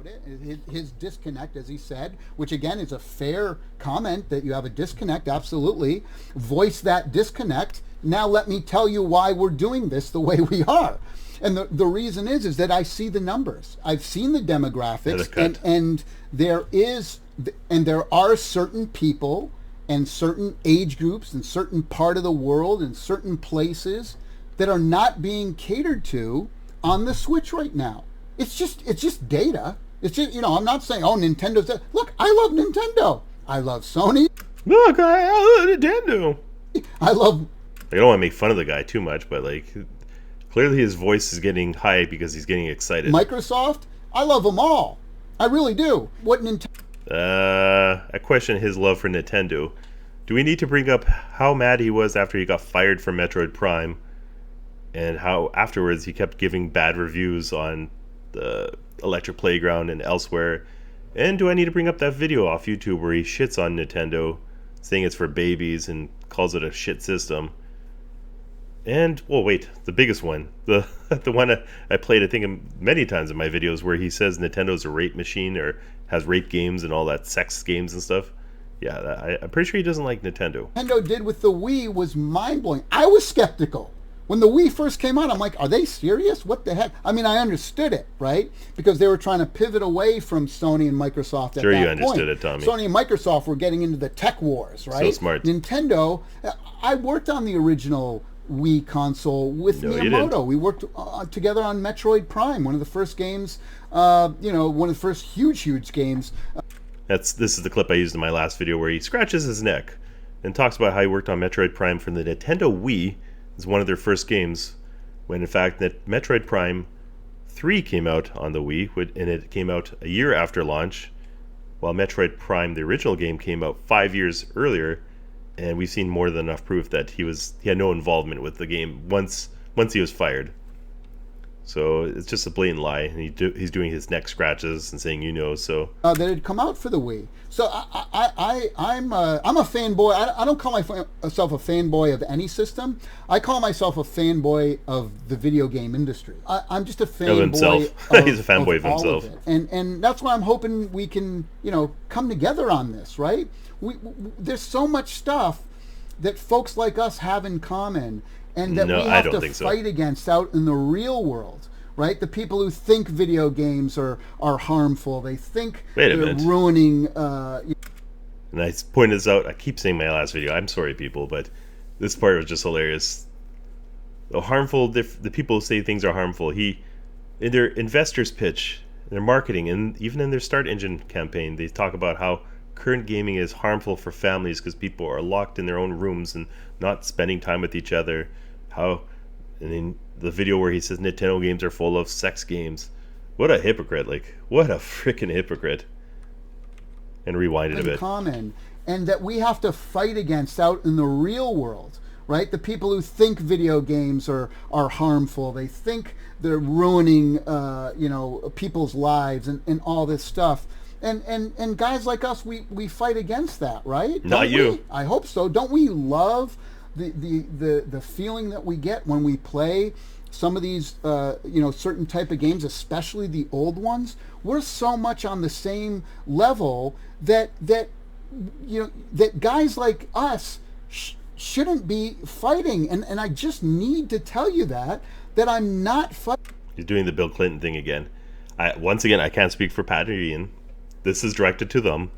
about it. His disconnect, as he said, which again is a fair comment that you have a disconnect, absolutely. Voice that disconnect. Now let me tell you why we're doing this the way we are. And the reason is that I see the numbers. I've seen the demographics, and there are certain people and certain age groups and certain part of the world and certain places that are not being catered to on the Switch right now. It's just data. It's just, I'm not saying, oh, Nintendo's that. Look, I love Nintendo. I love Sony. Look, I love Nintendo. I love... I don't want to make fun of the guy too much, but clearly his voice is getting high because he's getting excited. Microsoft, I love them all. I really do. What Nintendo... I question his love for Nintendo. Do we need to bring up how mad he was after he got fired from Metroid Prime, and how afterwards he kept giving bad reviews on the Electric Playground and elsewhere? And do I need to bring up that video off YouTube where he shits on Nintendo, saying it's for babies and calls it a shit system? And, well, wait, the biggest one, the one I played, I think, many times in my videos, where he says Nintendo's a rape machine or has rape games and all that sex games and stuff. Yeah, I'm pretty sure he doesn't like Nintendo. Nintendo did with the Wii was mind-blowing. I was skeptical. When the Wii first came out, I'm like, are they serious? What the heck? I mean, I understood it, right? Because they were trying to pivot away from Sony and Microsoft at that point. Sure, you understood it, Tommy. Sony and Microsoft were getting into the tech wars, right? So smart. Nintendo, I worked on the original Wii console with Miyamoto. We worked together on Metroid Prime, one of the first games, one of the first huge games. This is the clip I used in my last video where he scratches his neck and talks about how he worked on Metroid Prime for the Nintendo Wii. It's one of their first games, when in fact that Metroid Prime 3 came out on the Wii, and it came out a year after launch, while Metroid Prime, the original game, came out 5 years earlier. And we've seen more than enough proof that he had no involvement with the game once he was fired. So it's just a blatant lie, and he's doing his neck scratches and saying, so that had come out for the Wii. So I'm a fanboy. I don't call myself a fanboy of any system. I call myself a fanboy of the video game industry. I'm just a fanboy of himself. He's a fanboy of himself, and that's why I'm hoping we can come together on this, right? There's so much stuff that folks like us have in common, and that we have to fight against out in the real world, right? The people who think video games are harmful. They think they're ruining... And I pointed this out. I keep saying my last video. I'm sorry, people, but this part was just hilarious. The people who say things are harmful, in their investors pitch, their marketing, and even in their Start Engine campaign, they talk about how current gaming is harmful for families because people are locked in their own rooms and not spending time with each other. And in the video where he says Nintendo games are full of sex games. What a hypocrite. What a freaking hypocrite. And rewind it a bit. Common, and that we have to fight against out in the real world, right? The people who think video games are harmful. They think they're ruining, people's lives and all this stuff. And guys like us, we fight against that, right? Not you. I hope so. Don't we love the feeling that we get when we play some of these certain type of games, especially the old ones? We're so much on the same level that guys like us shouldn't be fighting. And I just need to tell you that I'm not fighting. He's doing the Bill Clinton thing again. Once again, I can't speak for Pat and Ian. This is directed to them,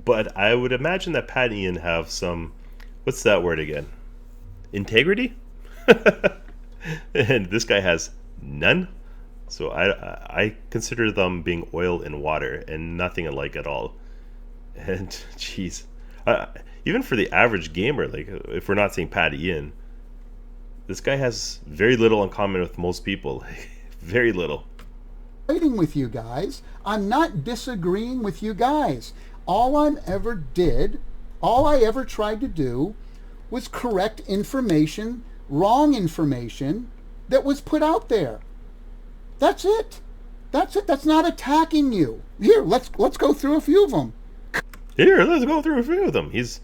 but I would imagine that Pat and Ian have some, what's that word again? Integrity? And this guy has none. So I consider them being oil and water and nothing alike at all. And jeez, even for the average gamer, if we're not saying Pat and Ian, this guy has very little in common with most people. Very little. Fighting with you guys. I'm not disagreeing with you guys. All I ever tried to do was correct information, wrong information that was put out there. That's it. That's not attacking you. Here, let's go through a few of them. He's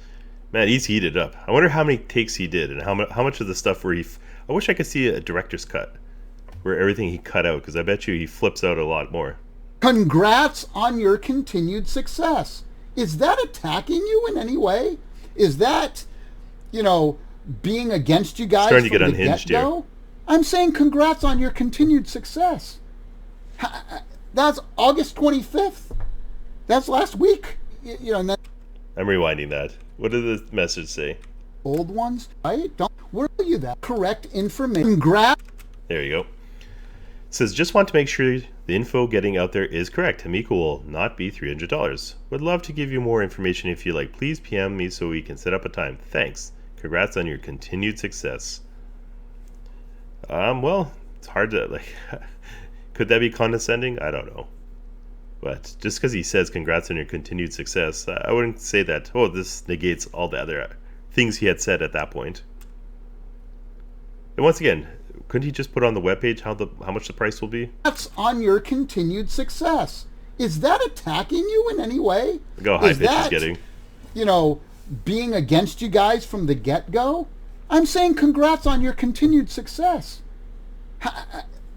heated up. I wonder how many takes he did and how much of the stuff where I wish I could see a director's cut where everything he cut out, because I bet you he flips out a lot more. Congrats on your continued success. Is that attacking you in any way? Is that, being against you guys Starting to from get the unhinged get-go? here. I'm saying congrats on your continued success. That's August 25th. That's last week. And then I'm rewinding that. What did the message say? old ones, right? Don't worry you that. Correct information. Congrats. There you go. It says, just want to make sure the info getting out there is correct. Amico will not be $300. Would love to give you more information if you like. Please PM me so we can set up a time. Thanks. Congrats on your continued success. Well, it's hard to, could that be condescending? I don't know. But just because he says congrats on your continued success, I wouldn't say that, this negates all the other things he had said at that point. And once again, couldn't he just put on the webpage how much the price will be? That's on your continued success. Is that attacking you in any way? Look how high pitch he's getting. Being against you guys from the get-go? I'm saying congrats on your continued success.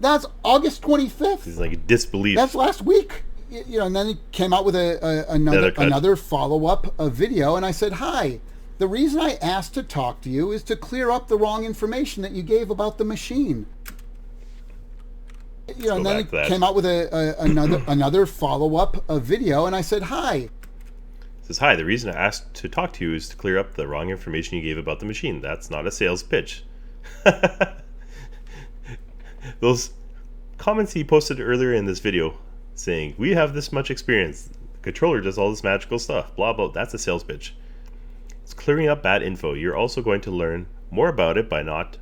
That's August 25th. He's like disbelief. That's last week. And then he came out with another follow-up video, and I said, hi. The reason I asked to talk to you is to clear up the wrong information that you gave about the machine. And then he came out with another follow-up video, and I said, hi. Says, hi, the reason I asked to talk to you is to clear up the wrong information you gave about the machine. That's not a sales pitch. Those comments he posted earlier in this video saying, we have this much experience, the controller does all this magical stuff, blah, blah, that's a sales pitch. It's clearing up bad info. You're also going to learn more about it by not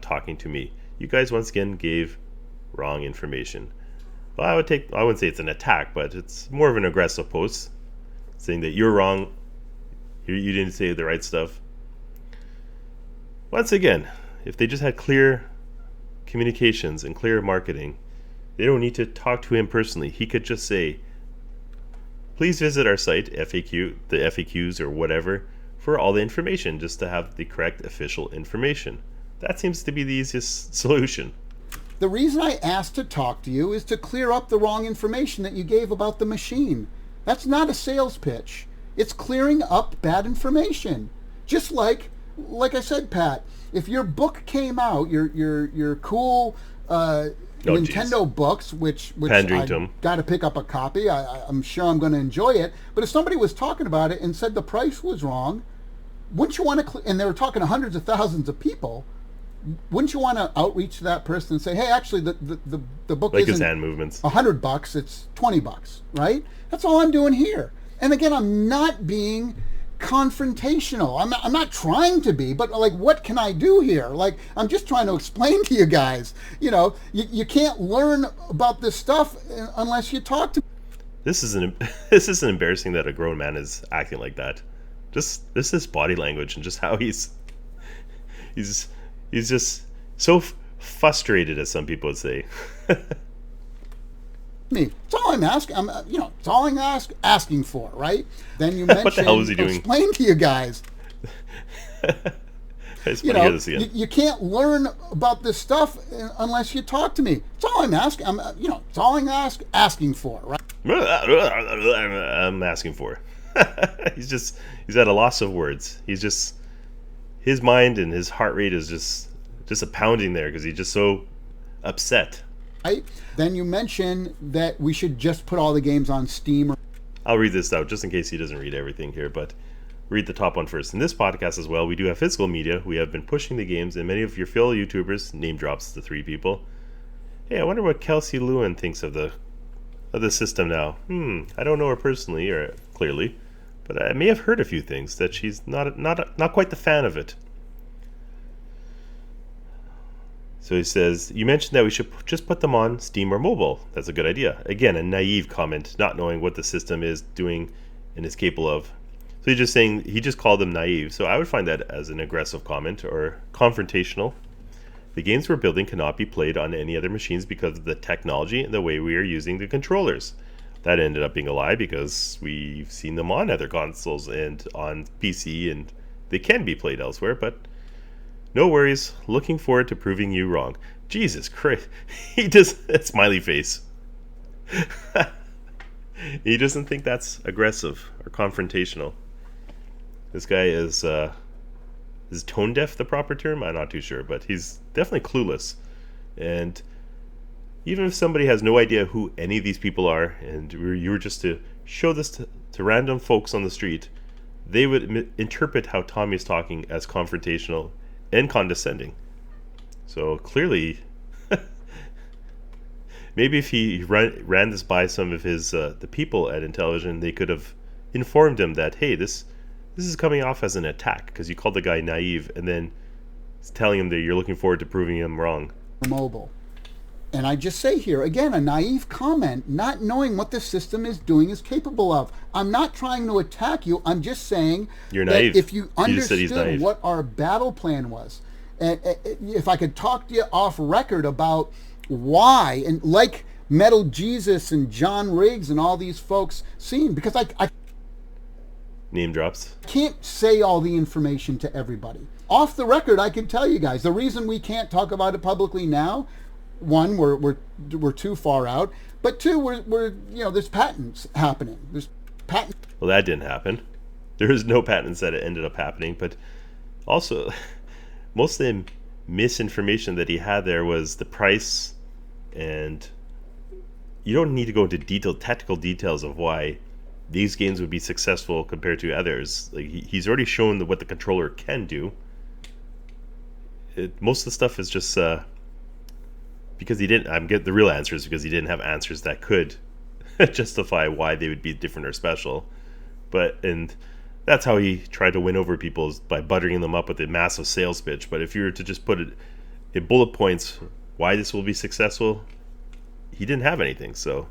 talking to me. You guys once again gave wrong information. Well, I wouldn't say it's an attack, but it's more of an aggressive post saying that you're wrong, you didn't say the right stuff. Once again, if they just had clear communications and clear marketing, they don't need to talk to him personally. He could just say, please visit our site, the FAQs or whatever, for all the information, just to have the correct official information. That seems to be the easiest solution. The reason I asked to talk to you is to clear up the wrong information that you gave about the machine. That's not a sales pitch. It's clearing up bad information. Just like I said, Pat, if your book came out, your cool Nintendo books, which I got to pick up a copy. I'm sure I'm going to enjoy it. But if somebody was talking about it and said the price was wrong, wouldn't you want to? And they were talking to hundreds of thousands of people. Wouldn't you want to outreach to that person and say, hey, actually, the book like isn't his hand movements. $100, it's $20, right? That's all I'm doing here. And again, I'm not being confrontational. I'm not trying to be, but what can I do here? I'm just trying to explain to you guys. You can't learn about this stuff unless you talk to. This isn't embarrassing that a grown man is acting like that. This is body language and just how he's just so frustrated, as some people would say. Me. It's all I'm asking. It's all I'm asking for, right? Then you mentioned. What the hell was he doing? Explain to you guys. I just want to hear this again. You can't learn about this stuff unless you talk to me. It's all I'm asking. It's all I'm asking for, right? I'm asking for. He's at a loss of words. His mind and his heart rate is just a pounding there because he's just so upset. Right? Then you mentioned that we should just put all the games on Steam. I'll read this out just in case he doesn't read everything here, but read the top one first. In this podcast as well, we do have physical media. We have been pushing the games, and many of your fellow YouTubers, name drops the 3 people. Hey, I wonder what Kelsey Lewin thinks of the system now. I don't know her personally or clearly, but I may have heard a few things that she's not quite the fan of it. So he says, you mentioned that we should just put them on Steam or mobile. That's a good idea. Again, a naive comment, not knowing what the system is doing and is capable of. So he's just saying, he just called them naive. So I would find that as an aggressive comment or confrontational. The games we're building cannot be played on any other machines because of the technology and the way we are using the controllers. That ended up being a lie because we've seen them on other consoles and on PC, and they can be played elsewhere, but no worries. Looking forward to proving you wrong. Jesus Christ. He just a smiley face. He doesn't think that's aggressive or confrontational. This guy is tone deaf the proper term? I'm not too sure, but he's definitely clueless. And even if somebody has no idea who any of these people are, and you were just to show this to random folks on the street, they would interpret how Tommy is talking as confrontational and condescending. So clearly, maybe if he ran this by some of his the people at Intellivision, they could have informed him that, hey, this is coming off as an attack because you called the guy naive, and then telling him that you're looking forward to proving him wrong. Mobile. And I just say here, again, a naive comment, not knowing what the system is doing is capable of. I'm not trying to attack you. I'm just saying you're naive. That if you understood what our battle plan was, and if I could talk to you off record about why, and like Metal Jesus and John Riggs and all these folks seen, because I name drops. Can't say all the information to everybody. Off the record, I can tell you guys, the reason we can't talk about it publicly now, one, we're too far out, but two, we're there's patents happening. There's patents. Well, that didn't happen. There is no patents that it ended up happening, but also most of the misinformation that he had there was the price, and you don't need to go into detailed technical details of why these games would be successful compared to others. Like he's already shown what the controller can do. Most of the stuff is just because he didn't. I'm getting the real answers because he didn't have answers that could justify why they would be different or special. And that's how he tried to win over people, is by buttering them up with a massive sales pitch. But if you were to just put it in bullet points, why this will be successful, he didn't have anything. So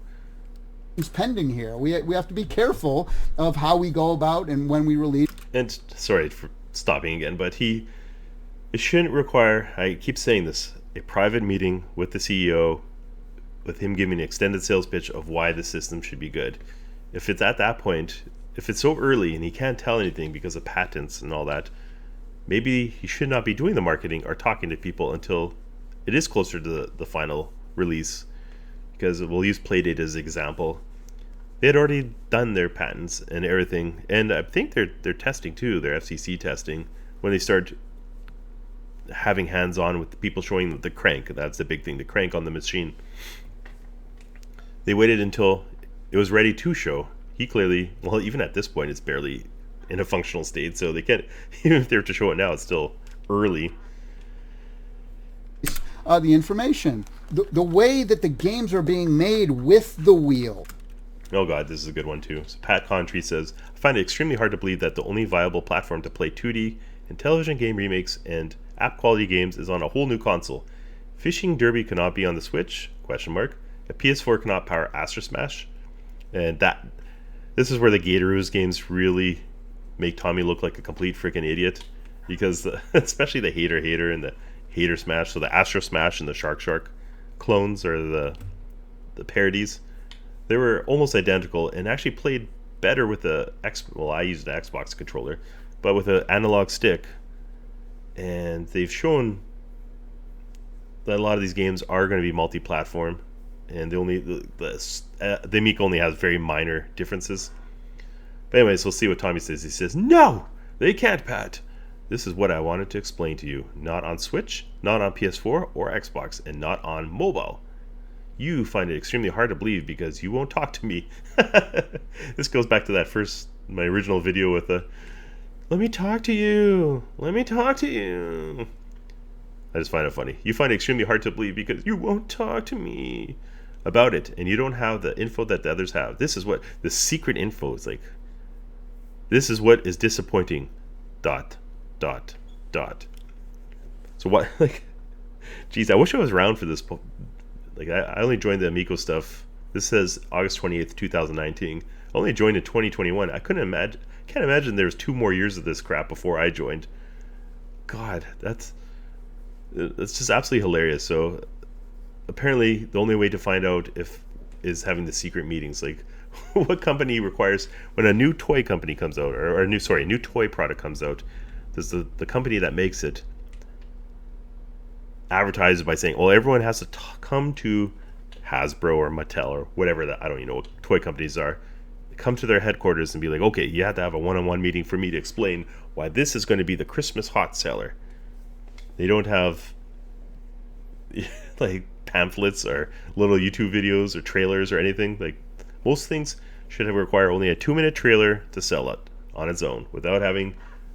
it's pending here. We have to be careful of how we go about and when we release. And sorry for stopping again, but it shouldn't require, I keep saying this, a private meeting with the CEO, with him giving an extended sales pitch of why the system should be good. If it's at that point, if it's so early and he can't tell anything because of patents and all that, maybe he should not be doing the marketing or talking to people until it is closer to the final release. Because we'll use Playdate as an example. They had already done their patents and everything, and I think they're testing too, their FCC testing, when they start having hands-on with the people showing the crank. That's the big thing, the crank on the machine. They waited until it was ready to show. He clearly, well, even at this point, it's barely in a functional state, so they can't, even if they were to show it now, it's still early. The information, the way that the games are being made with the wheel. Oh god, this is a good one too. So Pat Contry says, I find it extremely hard to believe that the only viable platform to play 2D and television game remakes and app quality games is on a whole new console. Fishing Derby cannot be on the Switch? A PS4 cannot power Astro Smash. And this is where the Gatoroos games really make Tommy look like a complete freaking idiot, because especially the Hater and the Hater Smash, so the Astro Smash and the Shark clones, or the parodies, they were almost identical and actually played better with I used an Xbox controller, but with an analog stick. And they've shown that a lot of these games are going to be multi-platform, and the Amico only has very minor differences. But anyways, we'll see what Tommy says. He says, no, they can't, Pat. This is what I wanted to explain to you. Not on Switch, not on PS4 or Xbox, and not on mobile. You find it extremely hard to believe because you won't talk to me. This goes back to my original video with let me talk to you. Let me talk to you. I just find it funny. You find it extremely hard to believe because you won't talk to me about it, and you don't have the info that the others have. This is what the secret info is like. This is what is disappointing. ... So what, geez, I wish I was around for this. I only joined the Amico stuff. This says August 28th, 2019. I only joined in 2021. Can't imagine there was 2 more years of this crap before I joined. God, that's just absolutely hilarious. So apparently the only way to find out is having the secret meetings. What company requires, when a new toy company comes out, or a new toy product comes out, does the company that makes it advertise by saying, well, everyone has to come to Hasbro or Mattel or whatever that, I don't even know what toy companies are, come to their headquarters and be like, okay, you have to have a one-on-one meeting for me to explain why this is going to be the Christmas hot seller. They don't have like pamphlets or little YouTube videos or trailers or anything. Like, most things should require only a 2-minute trailer to sell it on its own without having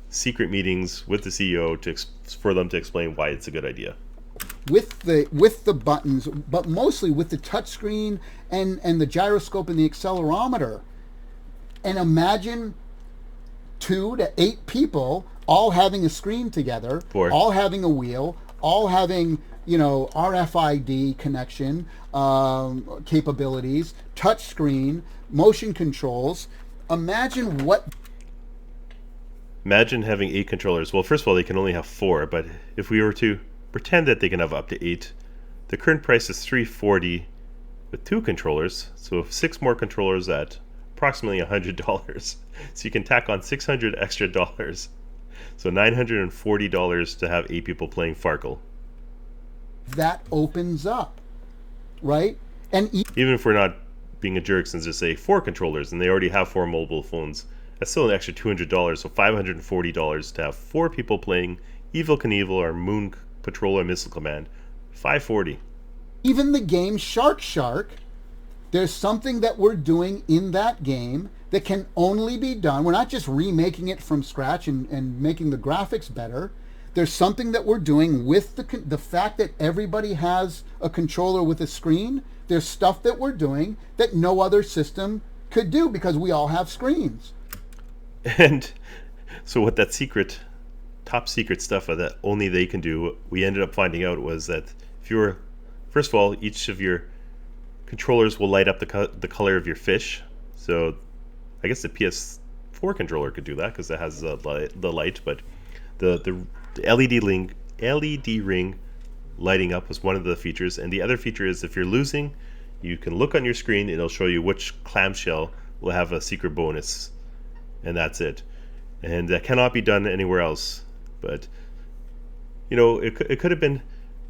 secret meetings with the CEO for them to explain why it's a good idea. With the buttons, but mostly with the touchscreen and the gyroscope and the accelerometer. And imagine 2 to 8 people all having a screen together, all having a wheel, all having, RFID connection capabilities, touchscreen, motion controls. Imagine having 8 controllers. Well, first of all, they can only have 4, but if we were to pretend that they can have up to 8, the current price is $340 with 2 controllers, so 6 more controllers at approximately $100. So you can tack on $600 extra dollars, so $940 to have 8 people playing Farkle. That opens up, right? And even if we're not being a jerk and just say 4 controllers and they already have 4 mobile phones, that's still an extra $200, so $540 to have 4 people playing Evil Knievel or Moon Patrol or Missile Command. $540. Even the game Shark, there's something that we're doing in that game that can only be done. We're not just remaking it from scratch and making the graphics better. There's something that we're doing with the fact that everybody has a controller with a screen. There's stuff that we're doing that no other system could do because we all have screens. And so what that top secret stuff that only they can do, we ended up finding out was that first of all, each of your controllers will light up the color of your fish. So I guess the PS4 controller could do that because it has the light, but the LED ring lighting up was one of the features, and the other feature is if you're losing, you can look on your screen, it'll show you which clamshell will have a secret bonus, and that's it. And that cannot be done anywhere else. But it could have been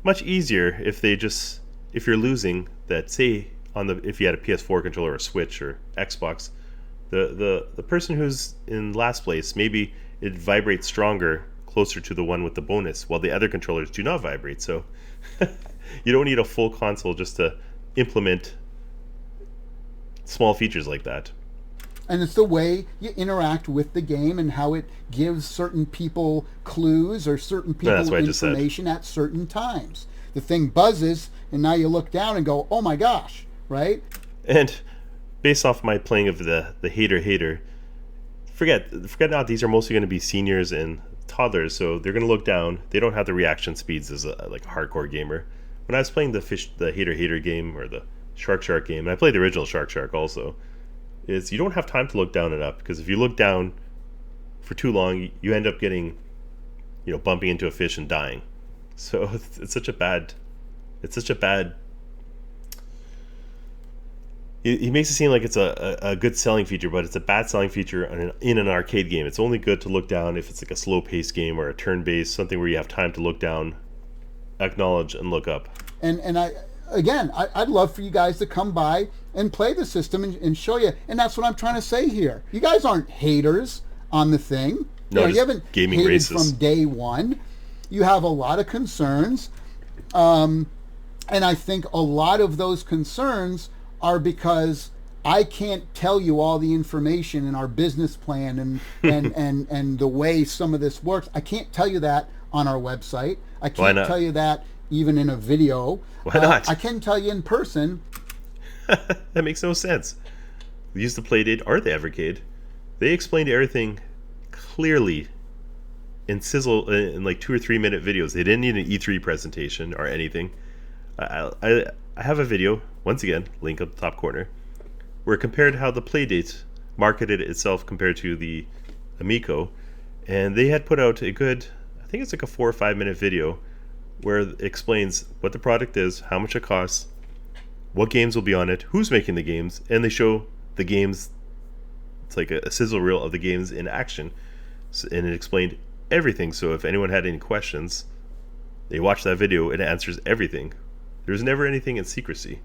much easier if you're losing, that say if you had a PS4 controller or a Switch or Xbox, the person who's in last place, maybe it vibrates stronger closer to the one with the bonus, while the other controllers do not vibrate. So you don't need a full console just to implement small features like that. And it's the way you interact with the game and how it gives certain people clues or certain people information at certain times. The thing buzzes, and now you look down and go, oh my gosh, right? And based off my playing of the hater, forget not, these are mostly going to be seniors and toddlers, so they're going to look down. They don't have the reaction speeds as a hardcore gamer. When I was playing the hater game or the Shark game, and I played the original Shark also, is you don't have time to look down and up, because if you look down for too long, you end up getting, bumping into a fish and dying. So it's such a bad. He makes it seem like it's a good selling feature, but it's a bad selling feature in an arcade game. It's only good to look down if it's like a slow-paced game or a turn-based, something where you have time to look down, acknowledge, and look up. And I'd love for you guys to come by and play the system and show you. And that's what I'm trying to say here. You guys aren't haters on the thing. No, you haven't gaming hated races. From day one. You have a lot of concerns. And I think a lot of those concerns are because I can't tell you all the information in our business plan and the way some of this works. I can't tell you that on our website. I can't tell you that even in a video. Why not? I can tell you in person. That makes no sense. We used the Playdate or the Evercade. They explained everything clearly in like 2 or 3 minute videos. They didn't need an E3 presentation or anything. I have a video, once again, link up the top corner, where it compared how the Playdate marketed itself compared to the Amico, and they had put out a good, I think it's like a 4 or 5 minute video where it explains what the product is, how much it costs, what games will be on it, who's making the games, and they show the games. It's like a sizzle reel of the games in action, and it explained everything. So if anyone had any questions, They watch that video, it answers everything. There's never anything in secrecy.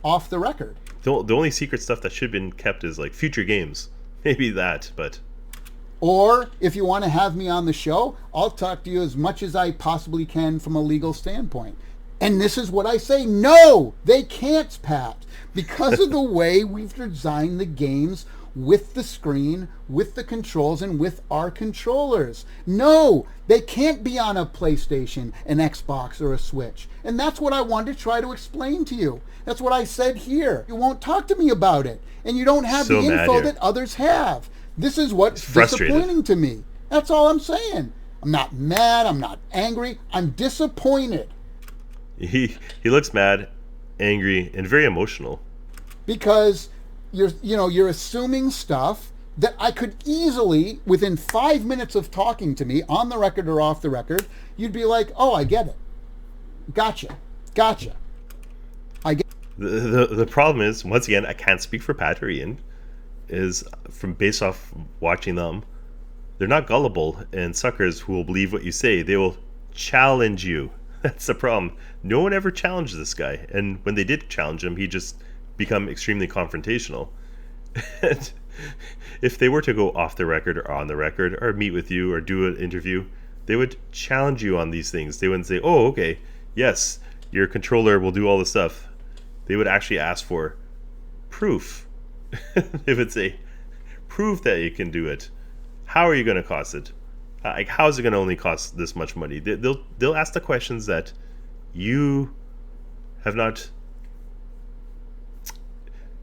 Off the record. The only secret stuff that should have been kept is like future games. Maybe that, but... Or if you want to have me on the show, I'll talk to you as much as I possibly can from a legal standpoint. And this is what I say. No, they can't, Pat. Because of the way we've designed the games with the screen, with the controls, and with our controllers. No, they can't be on a PlayStation, an Xbox, or a Switch. And that's what I wanted to try to explain to you. That's what I said here. You won't talk to me about it. And you don't have the info that others have. This is what's disappointing to me. That's all I'm saying. I'm not mad. I'm not angry. I'm disappointed. He looks mad, angry, and very emotional. Because you're assuming stuff that I could easily, within 5 minutes of talking to me, on the record or off the record, you'd be like, oh, I get it. Gotcha. I get it. The problem is, once again, I can't speak for Pat or Ian, is from based off watching them, they're not gullible and suckers who will believe what you say. They will challenge you. That's the problem. No one ever challenged this guy. And when they did challenge him, he just become extremely confrontational. And if they were to go off the record or on the record or meet with you or do an interview, they would challenge you on these things. They wouldn't say, oh, okay, yes, your controller will do all this stuff. They would actually ask for proof. They would say, prove that you can do it. How are you going to cost it? Like, how is it going to only cost this much money? They'll ask the questions that you have not.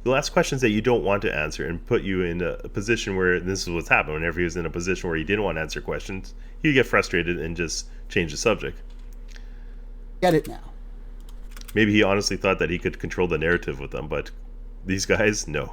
They'll ask questions that you don't want to answer and put you in a position where, this is what's happened. Whenever he was in a position where he didn't want to answer questions, he'd get frustrated and just change the subject. Get it now. Maybe he honestly thought that he could control the narrative with them, but these guys, no.